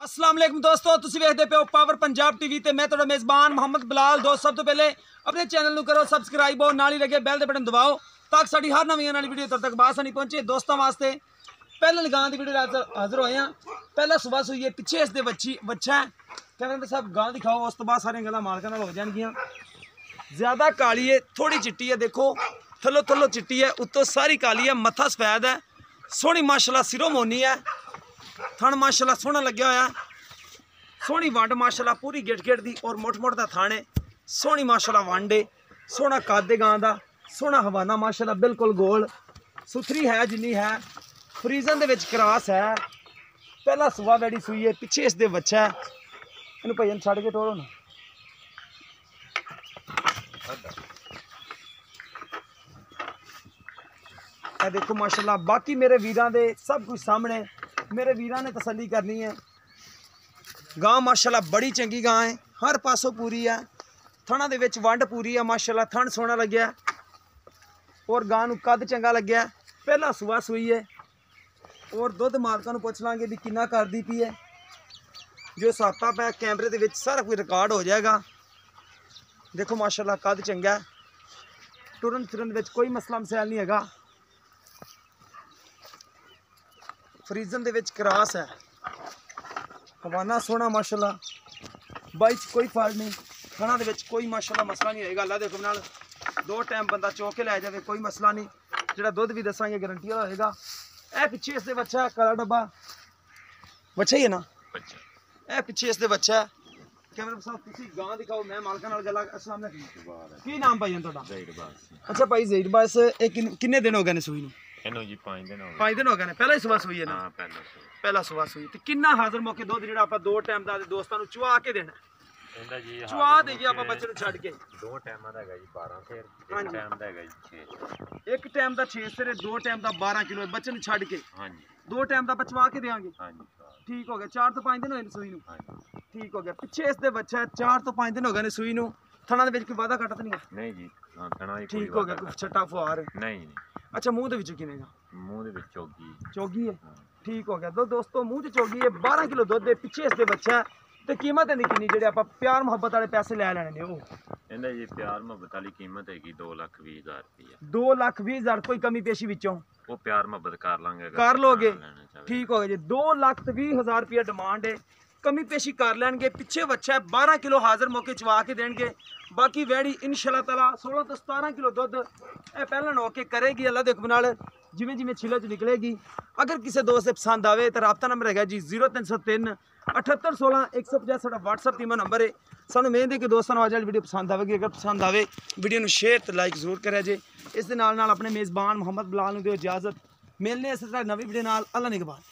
अस्सलाम वालेकुम दोस्तों, तुसीं वेखदे पे हो पावर पंजाब टीवी ते मैं तुहाडा मेज़बान मोहम्मद बिलाल। दोस्त सब तो पहले अपने चैनल नूं करो सबसक्राइब और नाल ही लगे बैल दे बटन दबाओ ताकि साडी हर नवीं आने वाली वीडियो तुहाडे तक बासानी पहुंचे। दोस्तों वास्ते पहले गां दी वीडियो हाजिर होए हैं। पहला सुबह सुई है, पिछे इसदे बच्चा है। कैमरा साहब गां दिखाओ, उस तो बाद सारियां गल्लां मालकां नाल हो जाणगियां। ज़्यादा काली है, थोड़ी चिट्टी है, देखो थल्लो चिट्टी है, उत्तों सारी काली है, मत्था सफेद है, सोहनी माशाल्लाह सिरों मोनी है, थण माशाल्लाह सोहना लग्या होया, सोहनी वंड माशाल्लाह पूरी गिट दी और मोट दा थाने, सोहनी माशाल्लाह वंड है, सोहना कद गां दा, सोहना हवाना माशाल्लाह बिल्कुल गोल सुथरी है जिन्नी है। फ्रीजन दे विच क्रॉस है, पहला सुबह वैडी सुई है, पिछे इसदे बच्चा है। इन्हूं भाई छड़ के टोरो ना। देखो माशाल्लाह, बाकी मेरे वीरां दे सब कुछ सामने, मेरे वीरां ने तसल्ली करनी है। गां माशाल्लाह बड़ी चंगी गां है, हर पासों पूरी है, थणा दे विच वंड पूरी है माशाल्लाह, थण सोहना लग्या और गां नूं कद चंगा लग्या। पहला सुबह सुई है और दुध मालकां नूं पुछ लांगे भी किन्ना करदी पई है। जो सापा पै कैमरे दे विच सारा कुछ रिकॉर्ड हो जाएगा। देखो माशाल्लाह कद चंगा है, टुरन फिरन दे विच कोई मसला मसैल नहीं हैगा। फ्रीजन दे विच क्रॉस है, हवाना सोहना माशाल्लाह, बाई च कोई फल नहीं, खाना दे विच कोई माशाल्लाह मसला नहीं होएगा। अल्लाह दे हुक्म नाल 2 टाइम बंदा चौक के लै जाए कोई मसला नहीं। जिहड़ा दुध भी दसांगे गारंटी वाला होएगा। ए पिछे इसदे बच्चा है, काला डब्बा बच्चा ही है ना, ए पिछे इसदे बच्चा है। कैमरा साहब तुसीं गां दिखाओ, मैं मालकां नाल गल्लां। अस्सलाम वालेकुम, की नाम भाई तुहाडा? अच्छा भाई ज़हीर बास, किन्ने दिन हो गए ने सूई नूं? जी 5 दिन हो गए। 5 दिन हो गए ने, पहला ही सुबह सुई है ना? हाँ, पहला सुबह सुई। ते किन्ना हाजिर मौके दुध जिहड़ा आपां 2 टाइम दा दोस्तां नूं चुआ के देना? ਇਹਦਾ ਜੀ चुआ देइए आपां बच्चे नूं छड्ड के। 2 ਟਾਈਮਾਂ ਦਾ ਹੈਗਾ ਜੀ 12 ਫੇਰ, हाँ ਇੱਕ जी। ਟਾਈਮ ਦਾ ਹੈਗਾ ਜੀ 6। एक टाइम ਦਾ 6 ਸਿਰੇ, 2 टाइਮ ਦਾ 12 किलो बच्चे ਨੂੰ ਛੱਡ ਕੇ। ਹਾਂਜੀ 2 टाइम ਦਾ ਪਚਵਾ ਕੇ ਦੇਾਂਗੇ। ਹਾਂਜੀ ਠੀਕ ਹੋ ਗਿਆ। 4 ਤੋਂ 5 ਦਿਨ ਹੋਏ ਨੇ ਸੂਈ ਨੂੰ। ਹਾਂਜੀ। ਠੀਕ ਹੋ ਗਿਆ। ਪਿੱਛੇ ਇਸ ਦੇ ਬੱਚਾ ਹੈ, 4 ਤੋਂ 5 ਦਿਨ ਹੋ ਗਏ ਨੇ ਸੂਈ ਨੂੰ। ਥਣਾ ਦੇ ਵਿੱਚ ਕੋਈ ਵਾਧਾ ਘਟਾ ਤਾਂ ਨਹੀਂ ਹੈ? ਨਹੀਂ ਜੀ, ਹਾਂ ਥਣਾ ਦੀ ਠੀਕ ਹੋ ਗਿਆ। ਕੋਈ ਛੱਟਾ ਫੁਹਾਰ? ਨਹੀਂ। ਅੱਛਾ, ਮੂੰਹ ਦੇ ਵਿੱਚੋਂ ਕਿਵੇਂ ਦਾ? ਮੂੰਹ ਦੇ ਵਿੱਚ ਚੋਗੀ। ਚੋਗੀ ਹੈ। ਠੀਕ ਹੋ ਗਿਆ। ਦੋਸਤੋ ਮੂੰਹ 'ਚ ਚੋਗੀ ਹੈ, 12 ਕਿਲੋ ਦੁੱਧ ਦੇ। ਪਿੱਛੇ ਇਸ ਦੇ ਬੱਚਾ ਹੈ ਤੇ ਕੀਮਤ ਇਹਦੀ ਕਿੰਨੀ, ਜਿਹੜੇ ਆਪਾਂ ਪਿਆਰ ਮੁਹੱਬਤ ਵਾਲੇ ਪੈਸੇ ਲੈ ਲੈਣੇ ਨੇ ਉਹ? ਇਹਦਾ ਜੀ ਪਿਆਰ ਮੁਹੱਬਤ ਵਾਲੀ ਕੀਮਤ ਹੈਗੀ 2,20,000 ਰੁਪਇਆ। 2,20,000 ਕੋਈ ਕਮੀ ਪੇਸ਼ੀ ਵਿੱਚੋਂ ਉਹ ਪਿਆਰ ਮੁਹੱਬਤ ਕਰ ਲਾਂਗੇ, ਕਰ ਲੋਗੇ? ਠੀਕ ਹੋ ਗਿਆ ਜੀ। 2,20,000 ਰੁਪਇਆ ਡਿਮਾਂਡ ਹੈ, कमी पेशी कर लैनगे। पिछे बच्चा है, 12 किलो हाजिर मौके चवा के देंगे। बाकी वैड़ी इंशाल्लाह ताला 16 तो 17 किलो दुध ए पहलन होके करेगी अल्लाह दे हुक्म नाल, जिमें जिमें छिले च निकलेगी। अगर किसी दोस्त से पसंद आवे तो रबता नंबर है जी 0303 78 16 150। साडा WhatsApp टीम नंबर है। सानू उम्मीद है कि दोस्तों आज वाली वीडियो पसंद आएगी। अगर पसंद आवे वीडियो में शेयर तो लाइक जरूर करें जे। इस दे नाल अपने मेज़बान मोहम्मद बिलाल नूं दिओ इजाजत। मिलने इस तरह नवी वीडियो नाल। अल्लाह निगहबान।